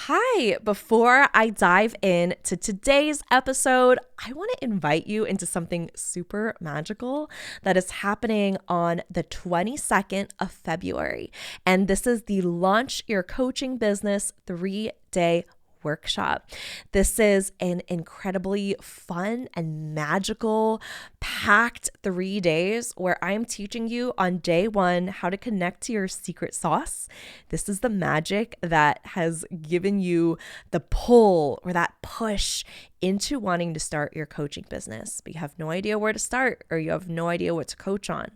Hi, before I dive into today's episode, I want to invite you into something super magical that is happening on the 22nd of February. And this is the Launch Your Coaching Business 3-day workshop. This is an incredibly fun and magical, packed 3 days where I'm teaching you on day one how to connect to your secret sauce. This is the magic that has given you the pull or that push into wanting to start your coaching business, but you have no idea where to start or you have no idea what to coach on.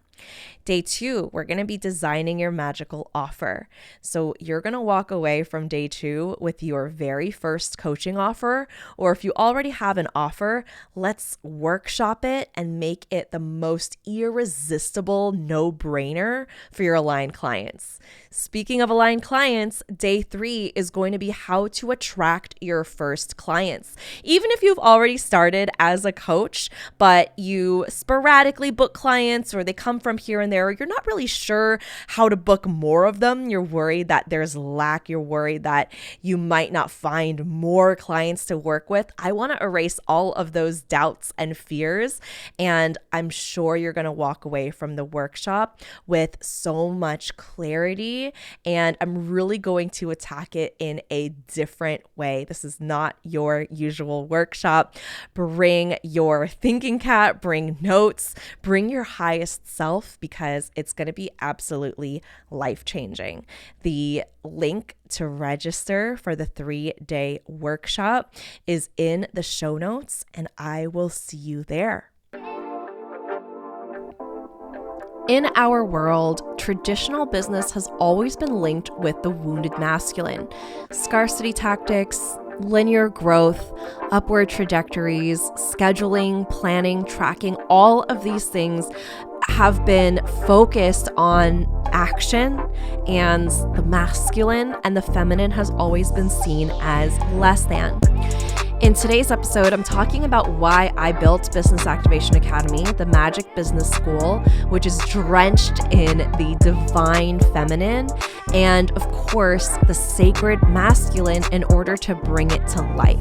Day 2, we're going to be designing your magical offer. So you're going to walk away from day 2 with your very first coaching offer, or if you already have an offer, let's workshop it and make it the most irresistible no-brainer for your aligned clients. Speaking of aligned clients, day 3 is going to be how to attract your first clients. Even if you've already started as a coach, but you sporadically book clients or they come from here and there, you're not really sure how to book more of them. You're worried that there's lack. You're worried that you might not find more clients to work with. I want to erase all of those doubts and fears. And I'm sure you're going to walk away from the workshop with so much clarity. And I'm really going to attack it in a different way. This is not your usual workshop. Bring your thinking cap, bring notes, bring your highest self, because it's going to be absolutely life-changing. The link to register for the 3-day workshop is in the show notes, and I will see you there. In our world, traditional business has always been linked with the wounded masculine. Scarcity tactics, linear growth, upward trajectories, scheduling, planning, tracking, all of these things have been focused on action, and the masculine and the feminine has always been seen as less than. In today's episode, I'm talking about why I built Business Activation Academy, the magic business school, which is drenched in the divine feminine and, of course, the sacred masculine in order to bring it to life.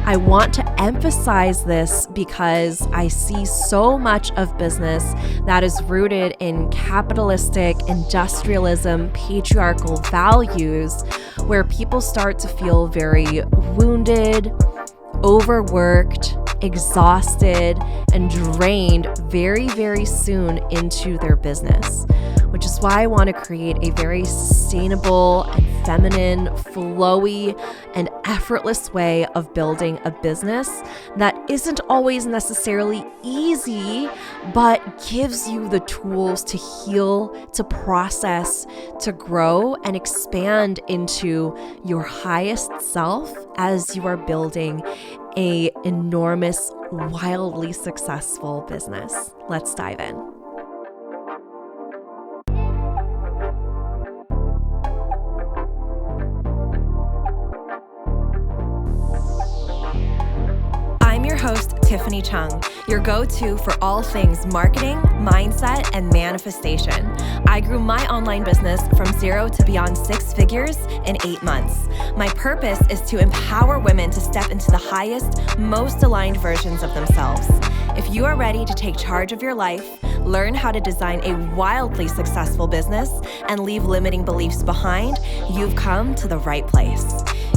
I want to emphasize this because I see so much of business that is rooted in capitalistic, industrialism, patriarchal values, where people start to feel very wounded, overworked, exhausted, and drained very, very soon into their business, which is why I want to create a very sustainable and feminine, flowy, and effortless way of building a business that isn't always necessarily easy, but gives you the tools to heal, to process, to grow, and expand into your highest self as you are building an enormous, wildly successful business. Let's dive in. I'm your host, Tiffany Cheung, your go-to for all things marketing, mindset, and manifestation. I grew my online business from 0 to beyond 6 figures in 8 months. My purpose is to empower women to step into the highest, most aligned versions of themselves. If you are ready to take charge of your life, learn how to design a wildly successful business, and leave limiting beliefs behind, you've come to the right place.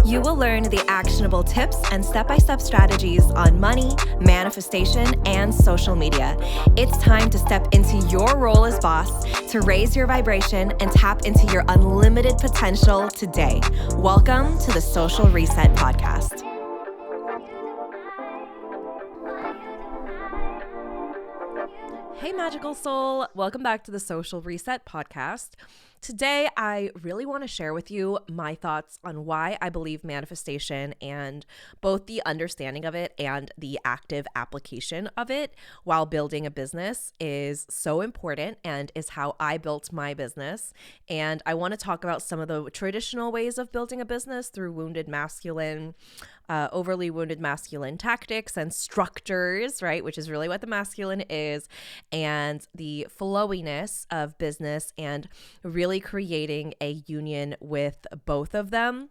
You will learn the actionable tips and step-by-step strategies on money, manifestation, and social media. It's time to step into your role as boss, to raise your vibration and tap into your unlimited potential today. Welcome to the Social Reset Podcast. Hey, magical soul. Welcome back to the Social Reset Podcast. Today, I really want to share with you my thoughts on why I believe manifestation and both the understanding of it and the active application of it while building a business is so important and is how I built my business. And I want to talk about some of the traditional ways of building a business through overly wounded masculine tactics and structures, right? Which is really what the masculine is, and the flowiness of business and really creating a union with both of them.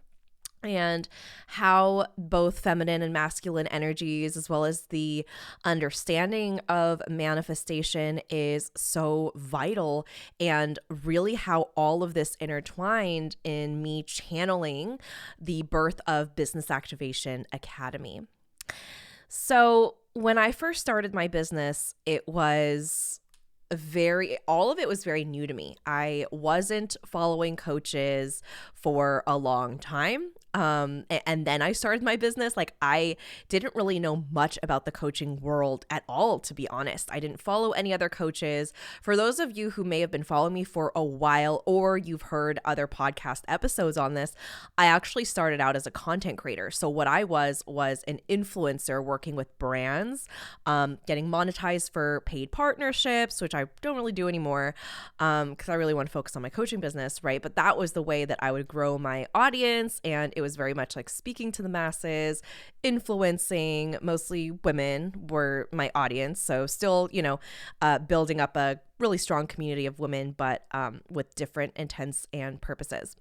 and how both feminine and masculine energies, as well as the understanding of manifestation, is so vital, and really how all of this intertwined in me channeling the birth of Business Activation Academy. So when I first started my business, all of it was very new to me. I wasn't following coaches for a long time. And then I started my business. Like, I didn't really know much about the coaching world at all, to be honest. I didn't follow any other coaches. For those of you who may have been following me for a while, or you've heard other podcast episodes on this, I actually started out as a content creator. So what I was an influencer working with brands, getting monetized for paid partnerships, which I don't really do anymore, because I really want to focus on my coaching business, right? But that was the way that I would grow my audience, and it was very much like speaking to the masses, influencing. Mostly women were my audience, so still, building up a really strong community of women, but with different intents and purposes.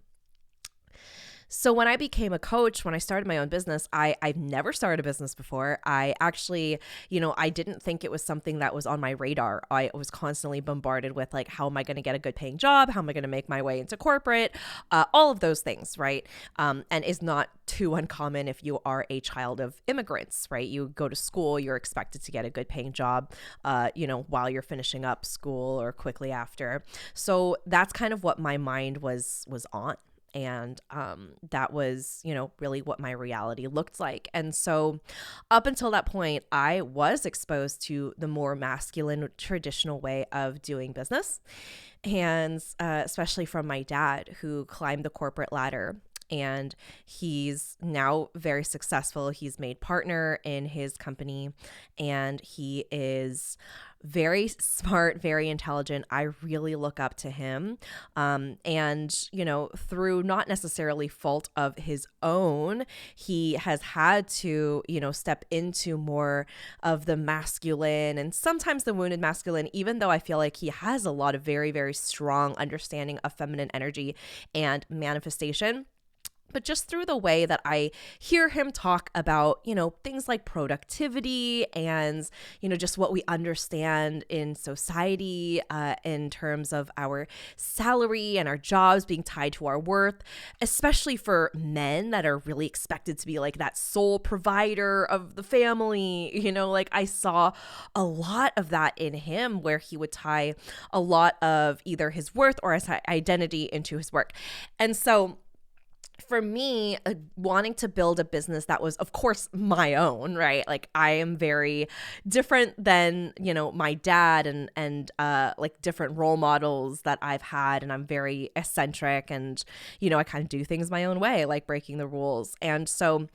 So when I became a coach, when I started my own business, I've never started a business before. I actually, I didn't think it was something that was on my radar. I was constantly bombarded with like, how am I going to get a good paying job? How am I going to make my way into corporate? All of those things, right? And is not too uncommon if you are a child of immigrants, right? You go to school, you're expected to get a good paying job, while you're finishing up school or quickly after. So that's kind of what my mind was on. And that was, really what my reality looked like. And so up until that point, I was exposed to the more masculine traditional way of doing business. And especially from my dad, who climbed the corporate ladder. And he's now very successful. He's made partner in his company, and he is very smart, very intelligent. I really look up to him. And, through not necessarily fault of his own, he has had to, step into more of the masculine and sometimes the wounded masculine, even though I feel like he has a lot of very, very strong understanding of feminine energy and manifestation. But just through the way that I hear him talk about, things like productivity and, just what we understand in society in terms of our salary and our jobs being tied to our worth, especially for men that are really expected to be like that sole provider of the family. Like I saw a lot of that in him, where he would tie a lot of either his worth or his identity into his work. And so for me, wanting to build a business that was, of course, my own, right? Like I am very different than, my dad and like different role models that I've had. And I'm very eccentric and, I kind of do things my own way, like breaking the rules. And so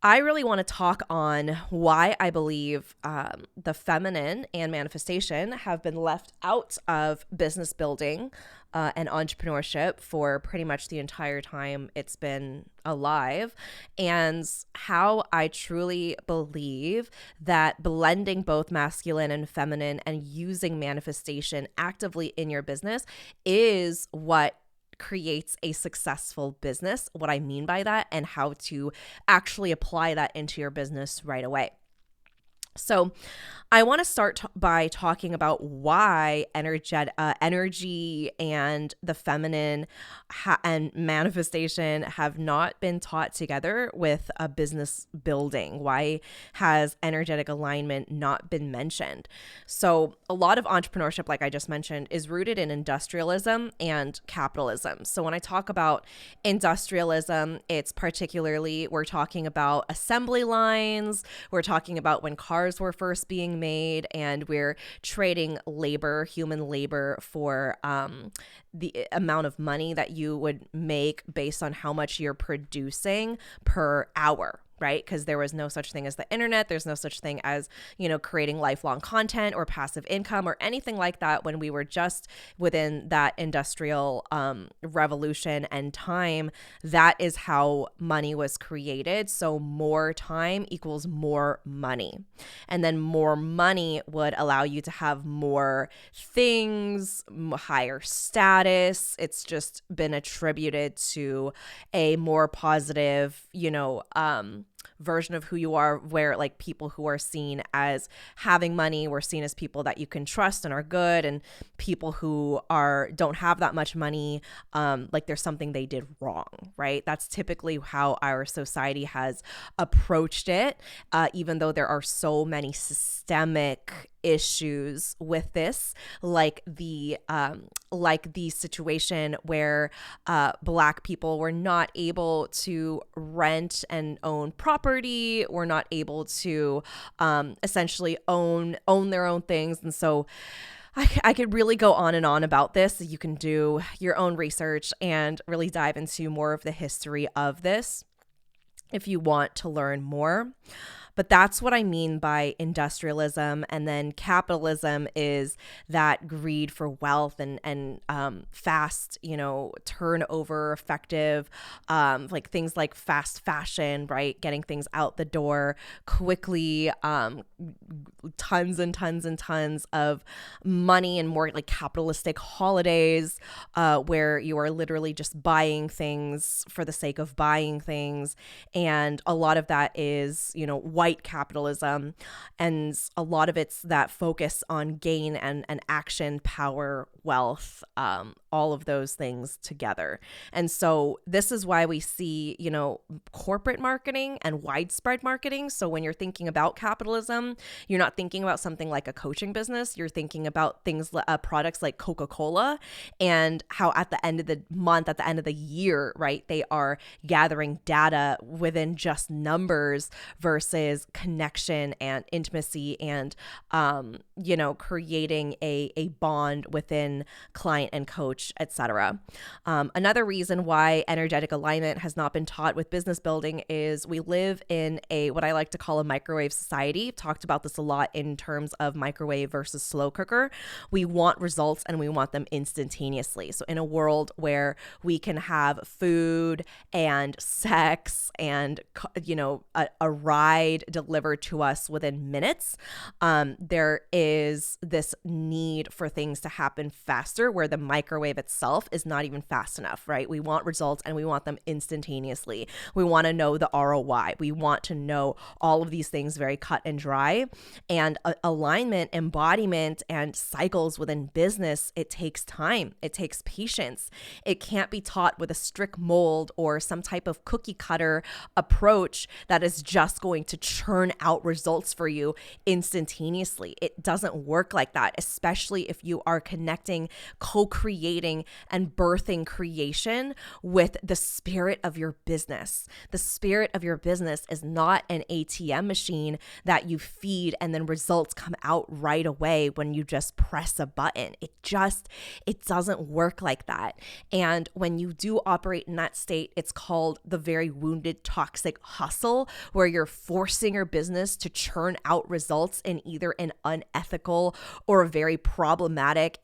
I really want to talk on why I believe the feminine and manifestation have been left out of business building and entrepreneurship for pretty much the entire time it's been alive, and how I truly believe that blending both masculine and feminine and using manifestation actively in your business is what creates a successful business, what I mean by that, and how to actually apply that into your business right away. So I want to start by talking about why energy and the feminine and manifestation have not been taught together with a business building. Why has energetic alignment not been mentioned? So a lot of entrepreneurship, like I just mentioned, is rooted in industrialism and capitalism. So when I talk about industrialism, it's particularly, we're talking about assembly lines, we're talking about when cars were first being made, and we're trading labor, human labor, for the amount of money that you would make based on how much you're producing per hour. right? Because there was no such thing as the internet. There's no such thing as, creating lifelong content or passive income or anything like that when we were just within that industrial revolution and time. That is how money was created. So more time equals more money. And then more money would allow you to have more things, higher status. It's just been attributed to a more positive, version of who you are, where like people who are seen as having money were seen as people that you can trust and are good, and people who don't have that much money, like there's something they did wrong, right? That's typically how our society has approached it, even though there are so many systemic issues with this, like the situation where Black people were not able to rent and own property, were not able to essentially own their own things. And so I could really go on and on about this. You can do your own research and really dive into more of the history of this if you want to learn more. But that's what I mean by industrialism. And then capitalism is that greed for wealth and fast, turnover, effective, like things like fast fashion, right? Getting things out the door quickly, tons and tons and tons of money, and more like capitalistic holidays, where you are literally just buying things for the sake of buying things. And a lot of that is, white capitalism, and a lot of it's that focus on gain and action, power, wealth, all of those things together. And so this is why we see, corporate marketing and widespread marketing. So when you're thinking about capitalism, you're not thinking about something like a coaching business. You're thinking about things, products like Coca-Cola, and how at the end of the month, at the end of the year, right, they are gathering data within just numbers versus connection and intimacy and, creating a bond within client and coach, etc. Another reason why energetic alignment has not been taught with business building is we live in what I like to call a microwave society. I've talked about this a lot in terms of microwave versus slow cooker. We want results and we want them instantaneously. So in a world where we can have food and sex and, a ride delivered to us within minutes, there is this need for things to happen faster, where the microwave itself is not even fast enough, right? We want results and we want them instantaneously. We want to know the ROI. We want to know all of these things very cut and dry. And alignment, embodiment, and cycles within business, it takes time. It takes patience. It can't be taught with a strict mold or some type of cookie cutter approach that is just going to churn out results for you instantaneously. It doesn't work like that, especially if you are connecting, co-creating, and birthing creation with the spirit of your business. The spirit of your business is not an ATM machine that you feed and then results come out right away when you just press a button. It doesn't work like that. And when you do operate in that state, it's called the very wounded, toxic hustle, where you're forcing your business to churn out results in either an unethical or a very problematic,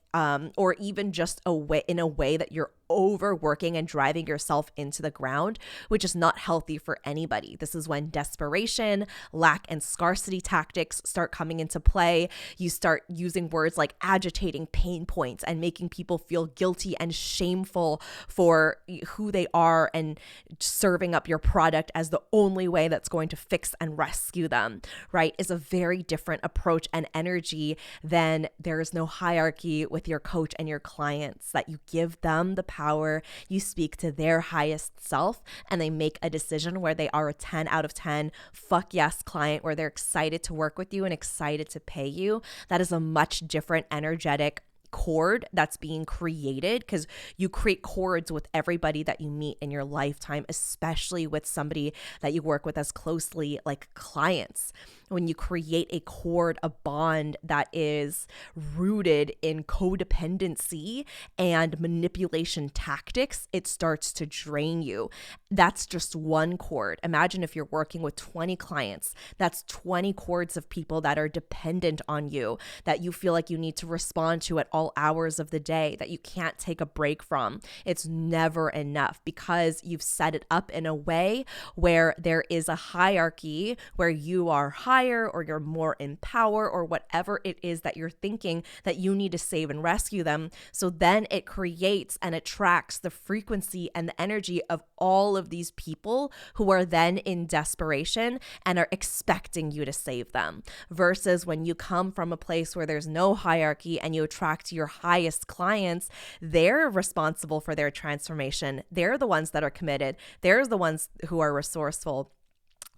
or even just in a way that you're overworking and driving yourself into the ground, which is not healthy for anybody. This is when desperation, lack, and scarcity tactics start coming into play. You start using words like agitating pain points and making people feel guilty and shameful for who they are, and serving up your product as the only way that's going to fix and rescue them, right? Is a very different approach and energy than there is no hierarchy with your coach and your clients, that you give them the power, you speak to their highest self, and they make a decision where they are a 10 out of 10 fuck yes client, where they're excited to work with you and excited to pay you. That is a much different energetic chord that's being created, because you create chords with everybody that you meet in your lifetime, especially with somebody that you work with as closely like clients. when you create a cord, a bond that is rooted in codependency and manipulation tactics, it starts to drain you. That's just one cord. Imagine if you're working with 20 clients, that's 20 cords of people that are dependent on you, that you feel like you need to respond to at all hours of the day, that you can't take a break from. It's never enough because you've set it up in a way where there is a hierarchy where you are higher or you're more in power or whatever it is that you're thinking that you need to save and rescue them. So then it creates and attracts the frequency and the energy of all of these people who are then in desperation and are expecting you to save them. Versus when you come from a place where there's no hierarchy and you attract your highest clients, they're responsible for their transformation. They're the ones that are committed. They're the ones who are resourceful.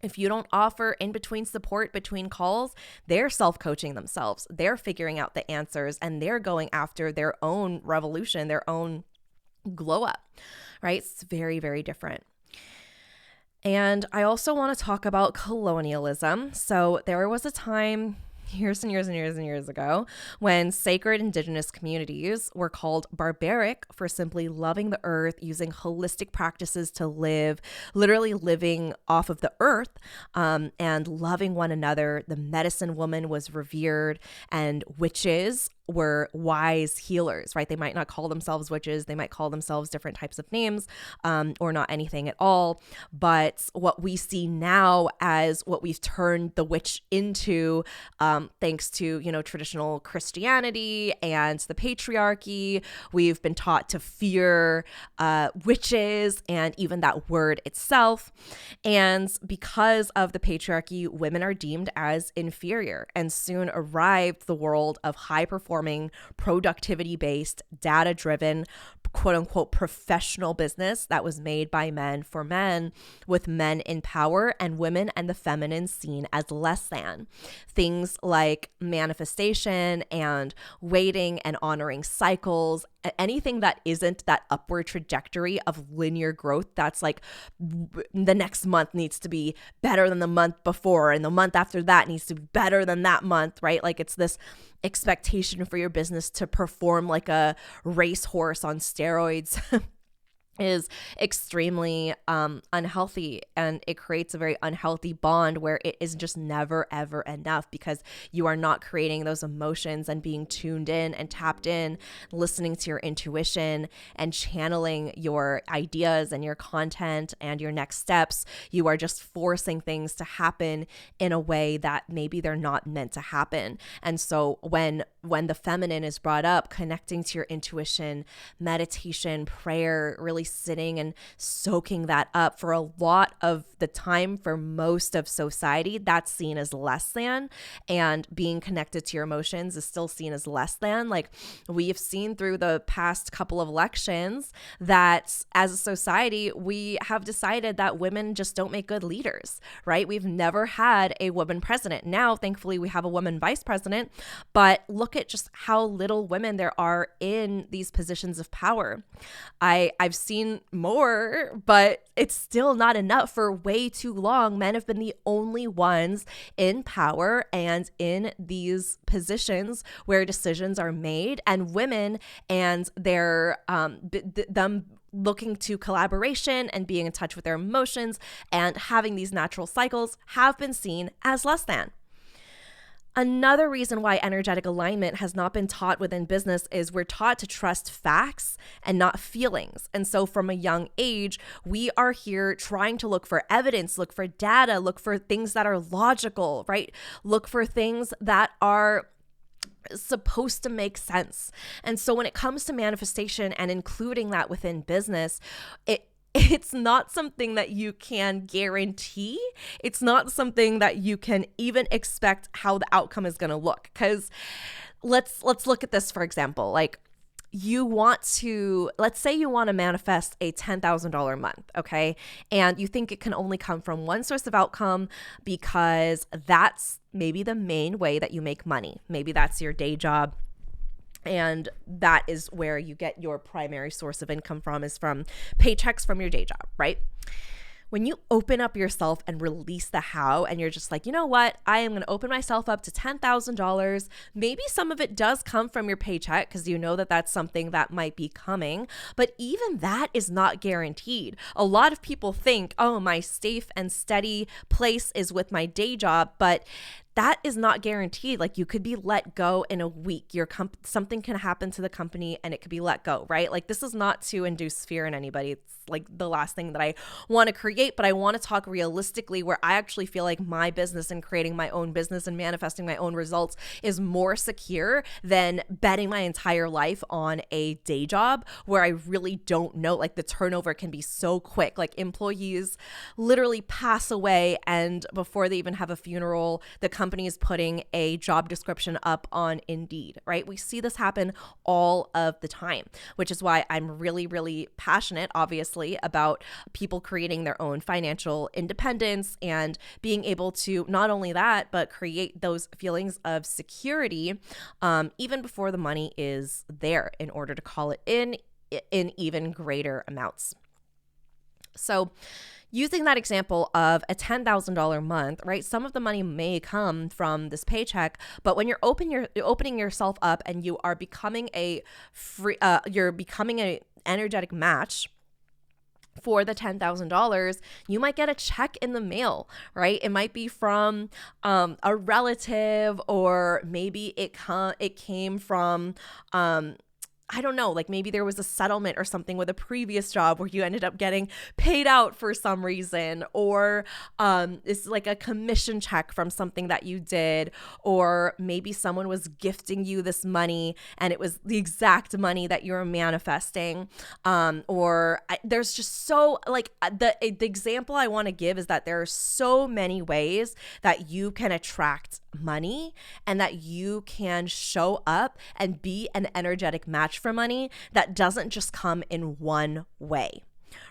If you don't offer in between support between calls, they're self-coaching themselves. They're figuring out the answers and they're going after their own revolution, their own glow up, right? It's very, very different. And I also want to talk about colonialism. So there was a time years and years and years and years ago when sacred indigenous communities were called barbaric for simply loving the earth, using holistic practices to live, literally living off of the earth, and loving one another. The medicine woman was revered, and witches were wise healers, right? They might not call themselves witches. They might call themselves different types of names, or not anything at all. But what we see now as what we've turned the witch into, thanks to, traditional Christianity and the patriarchy, we've been taught to fear witches and even that word itself. And because of the patriarchy, women are deemed as inferior, and soon arrived the world of high performing, productivity-based, data-driven, quote-unquote professional business that was made by men for men, with men in power and women and the feminine seen as less than. Things like manifestation and waiting and honoring cycles, anything that isn't that upward trajectory of linear growth, that's like the next month needs to be better than the month before, and the month after that needs to be better than that month, right? Like it's this expectation for your business to perform like a racehorse on steroids is extremely unhealthy, and it creates a very unhealthy bond where it is just never ever enough, because you are not creating those emotions and being tuned in and tapped in, listening to your intuition and channeling your ideas and your content and your next steps. You are just forcing things to happen in a way that maybe they're not meant to happen. And so when the feminine is brought up, connecting to your intuition, meditation, prayer, really sitting and soaking that up, for a lot of the time, for most of society, that's seen as less than, and being connected to your emotions is still seen as less than. Like, we've seen through the past couple of elections that as a society, we have decided that women just don't make good leaders, right? We've never had a woman president. Now, thankfully, we have a woman vice president, but look at just how little women there are in these positions of power. I've seen more, but it's still not enough. For way too long, men have been the only ones in power and in these positions where decisions are made, and women and their them looking to collaboration and being in touch with their emotions and having these natural cycles have been seen as less than. Another reason why energetic alignment has not been taught within business is we're taught to trust facts and not feelings. And so from a young age, we are here trying to look for evidence, look for data, look for things that are logical, right? Look for things that are supposed to make sense. And so when it comes to manifestation and including that within business, it's not something that you can guarantee. It's not something that you can even expect how the outcome is going to look. Because let's look at this, for example. Like, let's say you want to manifest a $10,000 month, okay? And you think it can only come from one source of outcome because that's maybe the main way that you make money. Maybe that's your day job. And that is where you get your primary source of income from, is from paychecks from your day job, right? When you open up yourself and release the how, and you're just like, you know what, I am going to open myself up to $10,000. Maybe some of it does come from your paycheck because you know that that's something that might be coming. But even that is not guaranteed. A lot of people think, oh, my safe and steady place is with my day job, but that is not guaranteed. Like, you could be let go in a week. Something can happen to the company and it could be let go, right? Like, this is not to induce fear in anybody. It's like the last thing that I want to create, but I want to talk realistically, where I actually feel like my business and creating my own business and manifesting my own results is more secure than betting my entire life on a day job where I really don't know. Like, the turnover can be so quick. Like, employees literally pass away, and before they even have a funeral, the company is putting a job description up on Indeed, right? We see this happen all of the time, which is why I'm really, really passionate, obviously, about people creating their own financial independence and being able to not only that, but create those feelings of security even before the money is there, in order to call it in even greater amounts. So, using that example of a $10,000 month, right? Some of the money may come from this paycheck, but when you're opening yourself up and you are becoming you're becoming an energetic match for the $10,000, you might get a check in the mail, right? It might be from a relative, or maybe it came from I don't know, like maybe there was a settlement or something with a previous job where you ended up getting paid out for some reason, or it's like a commission check from something that you did, or maybe someone was gifting you this money and it was the exact money that you're manifesting. There's just so, like, the example I want to give is that there are so many ways that you can attract money and that you can show up and be an energetic match for money that doesn't just come in one way,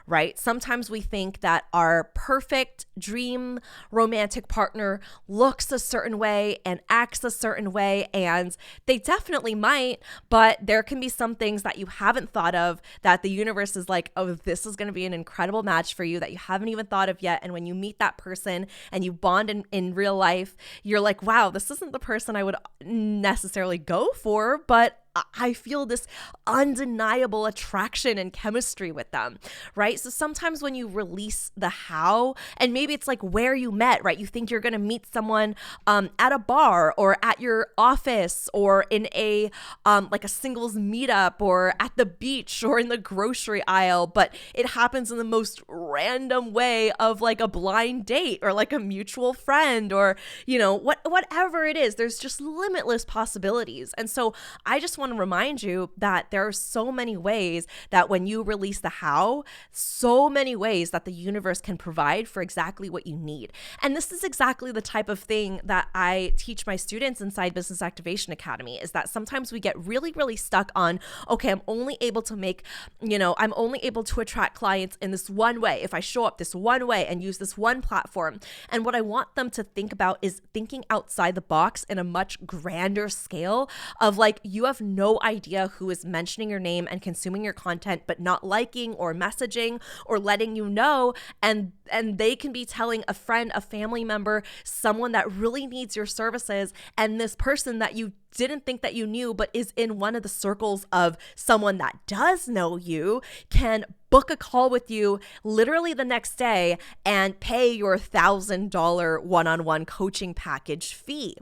right? Sometimes we think that our perfect dream romantic partner looks a certain way and acts a certain way, and they definitely might, but there can be some things that you haven't thought of that the universe is like, oh, this is going to be an incredible match for you that you haven't even thought of yet. And when you meet that person and you bond in real life, you're like, wow, this isn't the person I would necessarily go for, but I feel this undeniable attraction and chemistry with them, right? So sometimes when you release the how, and maybe it's like where you met, right? You think you're going to meet someone at a bar or at your office or in a like a singles meetup or at the beach or in the grocery aisle, but it happens in the most random way of like a blind date or like a mutual friend, or, you know, whatever it is. There's just limitless possibilities. And so I just want to remind you that there are so many ways that when you release the how, so many ways that the universe can provide for exactly what you need. And this is exactly the type of thing that I teach my students inside Business Activation Academy, is that sometimes we get really, really stuck on, okay, I'm only able to attract clients in this one way, if I show up this one way and use this one platform. And what I want them to think about is thinking outside the box in a much grander scale of, like, you have no idea who is mentioning your name and consuming your content, but not liking or messaging or letting you know. And they can be telling a friend, a family member, someone that really needs your services. And this person that you didn't think that you knew, but is in one of the circles of someone that does know you, can book a call with you literally the next day and pay your $1,000 one-on-one coaching package fee.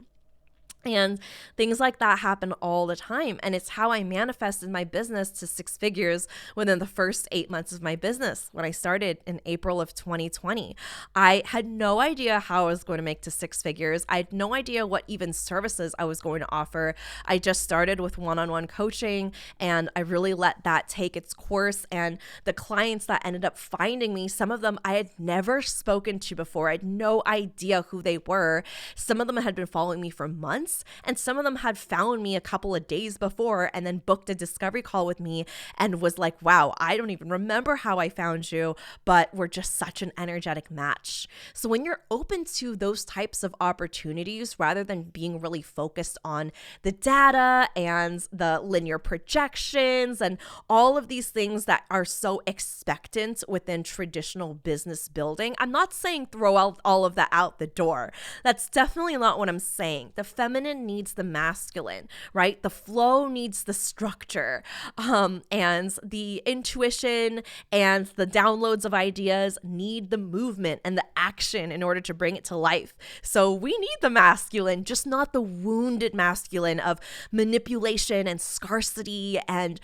And things like that happen all the time. And it's how I manifested my business to six figures within the first 8 months of my business. When I started in April of 2020, I had no idea how I was going to make to six figures. I had no idea what even services I was going to offer. I just started with one-on-one coaching, and I really let that take its course. And the clients that ended up finding me, some of them I had never spoken to before. I had no idea who they were. Some of them had been following me for months. students, and some of them had found me a couple of days before and then booked a discovery call with me and was like, wow, I don't even remember how I found you, but we're just such an energetic match. So when you're open to those types of opportunities, rather than being really focused on the data and the linear projections and all of these things that are so expectant within traditional business building, I'm not saying throw out all of that out the door. That's definitely not what I'm saying. The feminine needs the masculine, right? The flow needs the structure, and the intuition and the downloads of ideas need the movement and the action in order to bring it to life. So we need the masculine, just not the wounded masculine of manipulation and scarcity and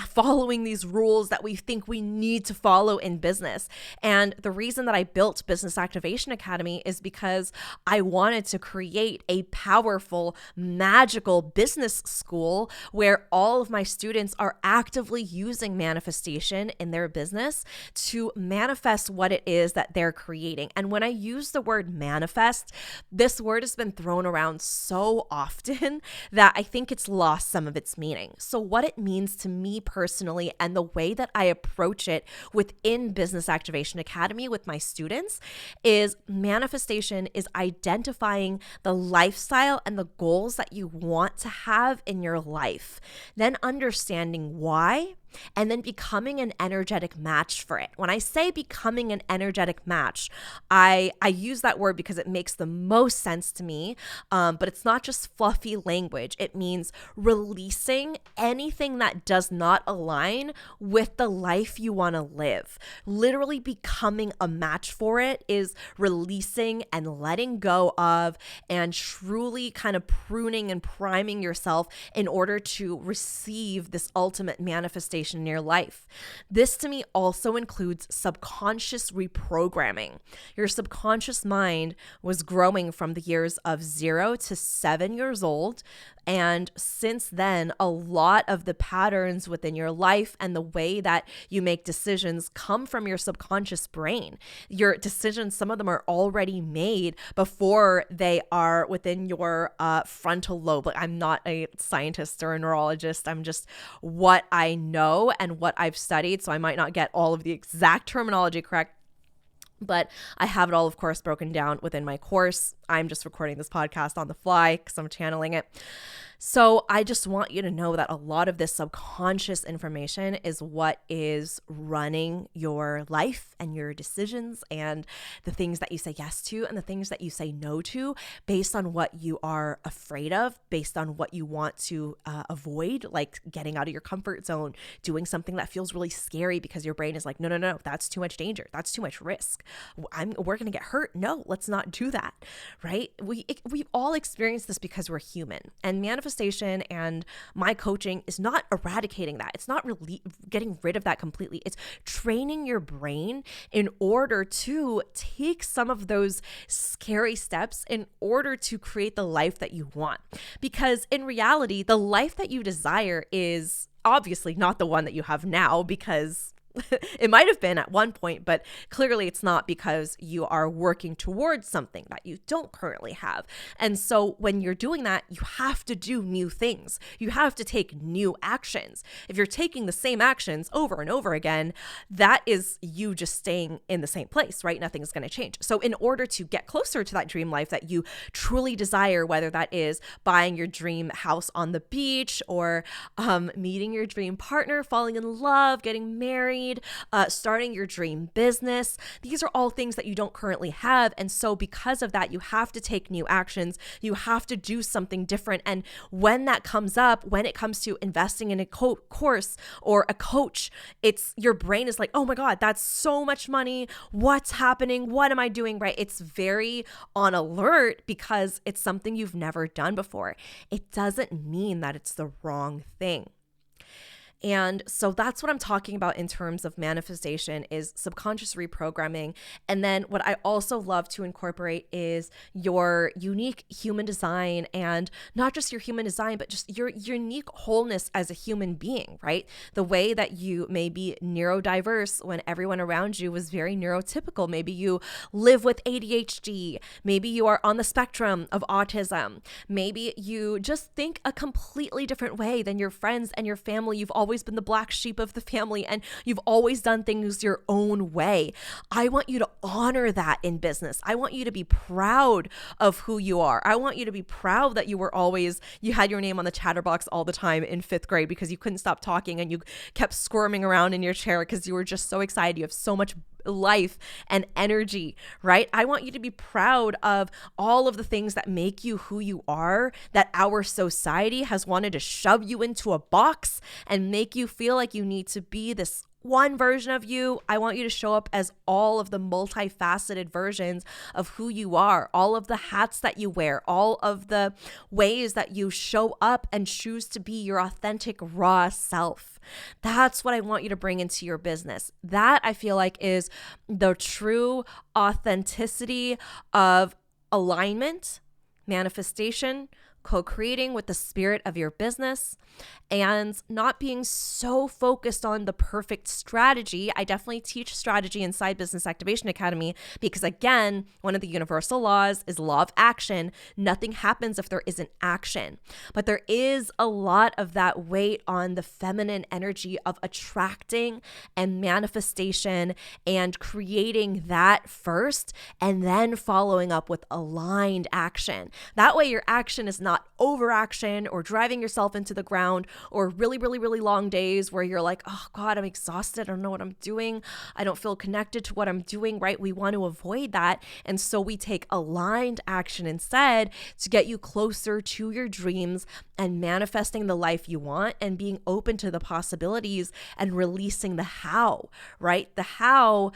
following these rules that we think we need to follow in business. And the reason that I built Business Activation Academy is because I wanted to create a powerful, magical business school where all of my students are actively using manifestation in their business to manifest what it is that they're creating. And when I use the word manifest, this word has been thrown around so often that I think it's lost some of its meaning. So what it means to me personally and the way that I approach it within Business Activation Academy with my students is manifestation is identifying the lifestyle and the goals that you want to have in your life, then understanding why, and then becoming an energetic match for it. When I say becoming an energetic match, I use that word because it makes the most sense to me, but it's not just fluffy language. It means releasing anything that does not align with the life you want to live. Literally becoming a match for it is releasing and letting go of and truly kind of pruning and priming yourself in order to receive this ultimate manifestation in your life. This to me also includes subconscious reprogramming. Your subconscious mind was growing from the years of 0 to 7 years old. And since then, a lot of the patterns within your life and the way that you make decisions come from your subconscious brain. Your decisions, some of them are already made before they are within your frontal lobe. Like, I'm not a scientist or a neurologist. I'm just what I know and what I've studied. So I might not get all of the exact terminology correct, but I have it all, of course, broken down within my course. I'm just recording this podcast on the fly because I'm channeling it. So I just want you to know that a lot of this subconscious information is what is running your life and your decisions and the things that you say yes to and the things that you say no to based on what you are afraid of, based on what you want to avoid, like getting out of your comfort zone, doing something that feels really scary because your brain is like, no, that's too much danger. That's too much risk. We're going to get hurt. No, let's not do that, right? We've all experienced this because we're human, and manifestation and my coaching is not eradicating that. It's not really getting rid of that completely. It's training your brain in order to take some of those scary steps in order to create the life that you want. Because in reality, the life that you desire is obviously not the one that you have now, because it might have been at one point, but clearly it's not, because you are working towards something that you don't currently have. And so when you're doing that, you have to do new things. You have to take new actions. If you're taking the same actions over and over again, that is you just staying in the same place, right? Nothing's going to change. So in order to get closer to that dream life that you truly desire, whether that is buying your dream house on the beach or meeting your dream partner, falling in love, getting married, starting your dream business. These are all things that you don't currently have. And so because of that, you have to take new actions. You have to do something different. And when that comes up, when it comes to investing in a course or a coach, it's your brain is like, oh my God, that's so much money. What's happening? What am I doing? Right? It's very on alert because it's something you've never done before. It doesn't mean that it's the wrong thing. And so that's what I'm talking about in terms of manifestation is subconscious reprogramming. And then what I also love to incorporate is your unique human design, and not just your human design, but just your unique wholeness as a human being, right? The way that you may be neurodiverse when everyone around you was very neurotypical. Maybe you live with ADHD. Maybe you are on the spectrum of autism. Maybe you just think a completely different way than your friends and your family. You've always been the black sheep of the family and you've always done things your own way. I want you to honor that in business. I want you to be proud of who you are. I want you to be proud that you had your name on the chatterbox all the time in 5th grade because you couldn't stop talking and you kept squirming around in your chair because you were just so excited. You have so much life and energy, right? I want you to be proud of all of the things that make you who you are, that our society has wanted to shove you into a box and make you feel like you need to be this one version of you. I want you to show up as all of the multifaceted versions of who you are, all of the hats that you wear, all of the ways that you show up and choose to be your authentic, raw self. That's what I want you to bring into your business. That I feel like is the true authenticity of alignment, manifestation, co-creating with the spirit of your business, and not being so focused on the perfect strategy. I definitely teach strategy inside Business Activation Academy because, again, one of the universal laws is law of action. Nothing happens if there isn't action. But there is a lot of that weight on the feminine energy of attracting and manifestation and creating that first and then following up with aligned action. That way your action is not overaction or driving yourself into the ground or really, really, really long days where you're like, oh God, I'm exhausted. I don't know what I'm doing. I don't feel connected to what I'm doing, right? We want to avoid that. And so we take aligned action instead to get you closer to your dreams and manifesting the life you want and being open to the possibilities and releasing the how, right? The how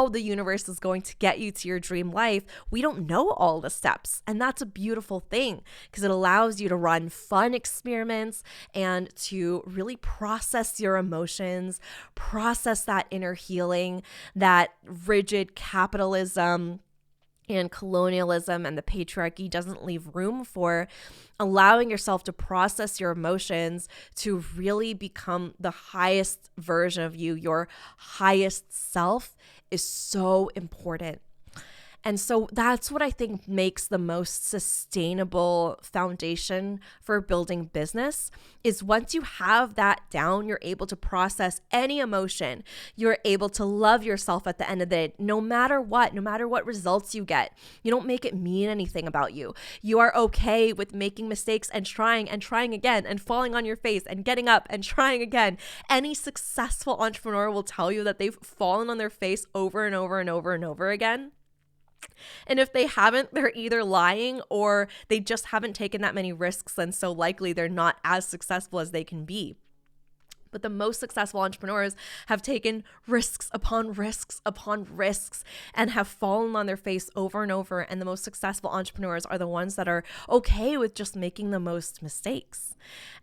the universe is going to get you to your dream life. We don't know all the steps. And that's a beautiful thing because it allows you to run fun experiments and to really process your emotions, process that inner healing, that rigid capitalism and colonialism and the patriarchy doesn't leave room for. Allowing yourself to process your emotions to really become the highest version of you, your highest self, is so important. And so that's what I think makes the most sustainable foundation for building business is once you have that down, you're able to process any emotion. You're able to love yourself at the end of the day, no matter what results you get. You don't make it mean anything about you. You are okay with making mistakes and trying again and falling on your face and getting up and trying again. Any successful entrepreneur will tell you that they've fallen on their face over and over and over and over again. And if they haven't, they're either lying or they just haven't taken that many risks, and so likely they're not as successful as they can be. But the most successful entrepreneurs have taken risks upon risks upon risks and have fallen on their face over and over. And the most successful entrepreneurs are the ones that are okay with just making the most mistakes.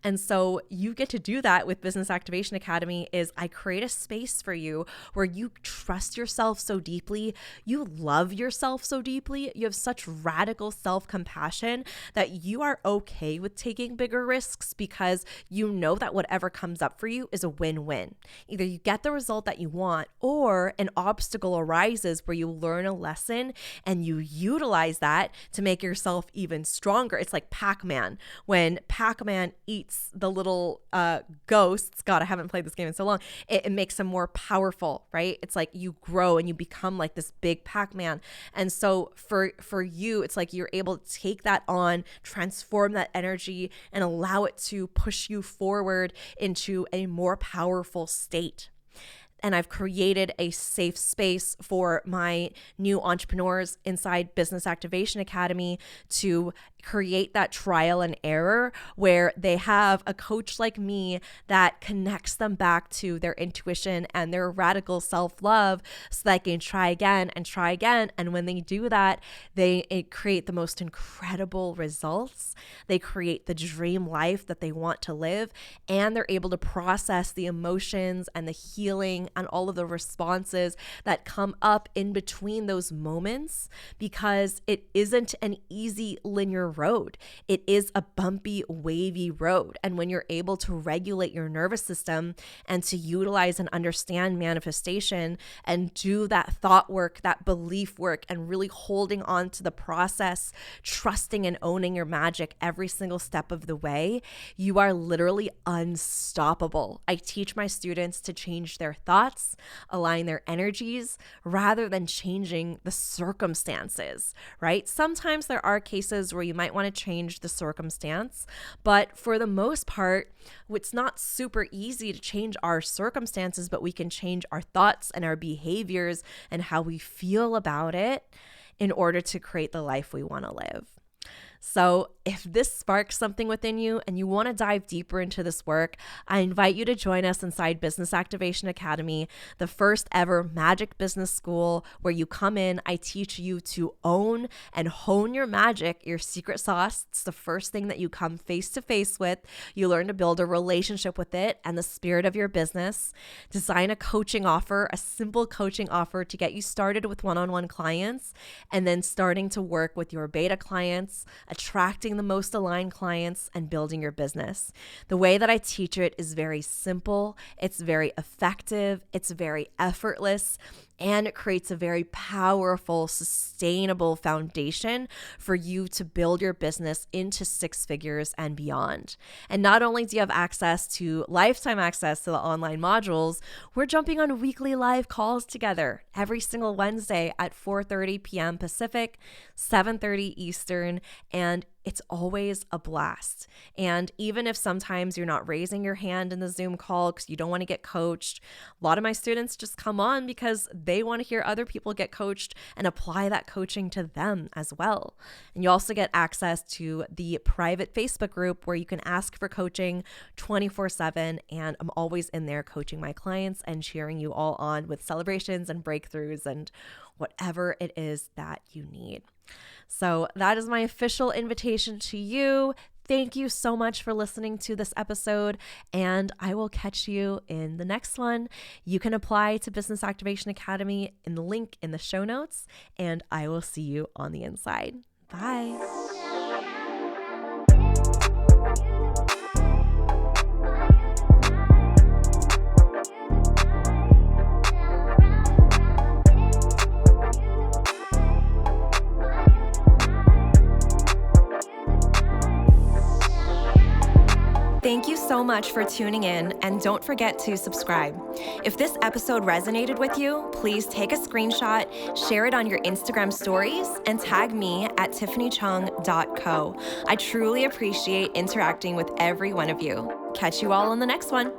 And so you get to do that with Business Activation Academy. Is I create a space for you where you trust yourself so deeply, you love yourself so deeply, you have such radical self-compassion that you are okay with taking bigger risks because you know that whatever comes up for you is a win-win. Either you get the result that you want or an obstacle arises where you learn a lesson and you utilize that to make yourself even stronger. It's like Pac-Man. When Pac-Man eats the little ghosts, God, I haven't played this game in so long, it makes him more powerful, right? It's like you grow and you become like this big Pac-Man. And so for you, it's like you're able to take that on, transform that energy and allow it to push you forward into a more powerful state. and I've created a safe space for my new entrepreneurs inside Business Activation Academy to create that trial and error where they have a coach like me that connects them back to their intuition and their radical self-love so they can try again and try again. And when they do that, they create the most incredible results. They create the dream life that they want to live, and they're able to process the emotions and the healing and all of the responses that come up in between those moments, because it isn't an easy linear road. It is a bumpy, wavy road. And when you're able to regulate your nervous system and to utilize and understand manifestation and do that thought work, that belief work, and really holding on to the process, trusting and owning your magic every single step of the way, you are literally unstoppable. I teach my students to change their thoughts, align their energies, rather than changing the circumstances, right? Sometimes there are cases where you might want to change the circumstance, but for the most part, it's not super easy to change our circumstances, but we can change our thoughts and our behaviors and how we feel about it in order to create the life we want to live. So if this sparks something within you and you want to dive deeper into this work, I invite you to join us inside Business Activation Academy, the first ever magic business school where you come in. I teach you to own and hone your magic, your secret sauce. It's the first thing that you come face to face with. You learn to build a relationship with it and the spirit of your business. Design a coaching offer, a simple coaching offer to get you started with one-on-one clients, and then starting to work with your beta clients, attracting the most aligned clients, and building your business. The way that I teach it is very simple, it's very effective, it's very effortless, and it creates a very powerful, sustainable foundation for you to build your business into six figures and beyond. And not only do you have lifetime access to the online modules, we're jumping on weekly live calls together every single Wednesday at 4:30 p.m. Pacific, 7:30 Eastern, and it's always a blast. And even if sometimes you're not raising your hand in the Zoom call because you don't want to get coached, a lot of my students just come on because they want to hear other people get coached and apply that coaching to them as well. And you also get access to the private Facebook group where you can ask for coaching 24/7. And I'm always in there coaching my clients and cheering you all on with celebrations and breakthroughs and whatever it is that you need. So that is my official invitation to you. Thank you so much for listening to this episode, and I will catch you in the next one. You can apply to Business Activation Academy in the link in the show notes, and I will see you on the inside. Bye. Thank you so much for tuning in, and don't forget to subscribe. If this episode resonated with you, please take a screenshot, share it on your Instagram stories, and tag me at tiffanycheung.co. I truly appreciate interacting with every one of you. Catch you all on the next one.